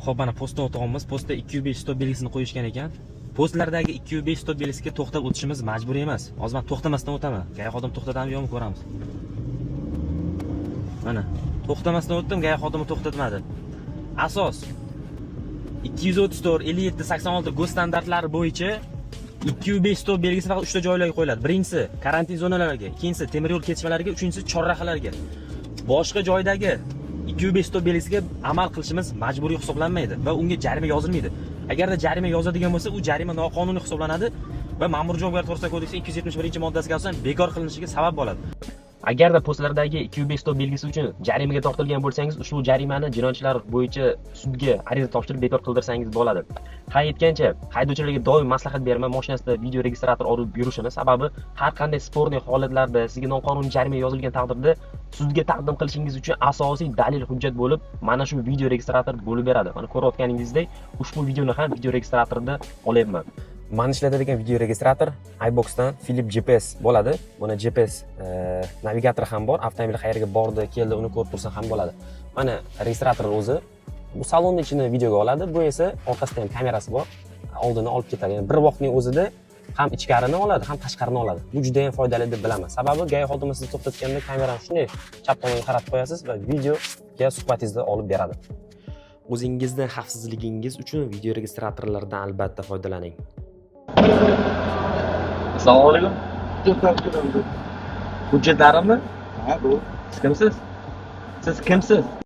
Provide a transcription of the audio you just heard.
Xo'p, mana postni o'tamiz. Postda 205 stop belgisini qo'yishgan ekan. Postlardagi 205 stop belgisiga to'xtab o'tishimiz majburiy emas. Hozir men to'xtamasdan o'taman. Gaya xodim to'xtatami yo'qmi ko'ramiz. Mana, to'xtamasdan o'tdim, gaya xodimi to'xtatmadi. Asos 234 57 86 go standartlari bo'yicha 205 stop belgisi faqat 3 ta joylarga qo'yiladi. Birinchisi karantin zonalariga, ikkinchisi temir yo'l kesishmalariga, uchinchisi chorrahalarga. Boshqa joydagi 205 stop belgisiga amal qilishimiz majburiy hisoblanmaydi va unga jarima yozilmaydi. Agarda jarima yozadigan bo'lsa, u jarima noqonuniy hisoblanadi va Ma'muriy javobgarlik to'g'risida kodeksi 271-moddasiga asosan bekor qilinishiga sabab bo'ladi. Agarda postlardagi 205 stop belgisi uchun jarimaga tortilgan bo'lsangiz, ushbu jarimani jinoyatchilar bo'yicha sudga ariza topshirib bekor qildirsangiz bo'ladi. Qayd etgancha, haydovchilarga doim maslahat beraman, mashinasida video registrator olib yurishini, sababi har qanday sporniy holatlarda sizga noqonuniy jarima yozilgan taqdirda sudga taqdim qilishingiz uchun asosiy dalil hujjat bo'lib, mana shu video registrator bo'lib beradi. Mana ko'rayotganingizdek, ushbu videoni ham video registratorida olyapman. Mana ishlatadigan video registrator iBoxdan Philips GPS bo'ladi. Buni GPS navigatori ham bor. Avtomobil qayerga bordi, keldi, uni ko'rib tursa ham bo'ladi. Mana registrator o'zi bu salonni ichini videoga oladi. Bu esa orqasida ham kamerasi bor. Oldini olib ketadi. Ya'ni bir vaqtning o'zida ham ichkarini oladi, ham tashqarini oladi. Bu juda ham foydali deb bilaman. Sababi gaya xodimi sizni to'xtatganda kamerani shunday chap tomonga qaratib qo'yasiz va videoga suhbatingizni olib beradi. O'zingizning xavfsizligingiz uchun video registratorlardan albatta foydalaning. Assalomu alaykum. Hujjatlarimmi? Ha, bu. Siz kimsiz? Siz kimsiz?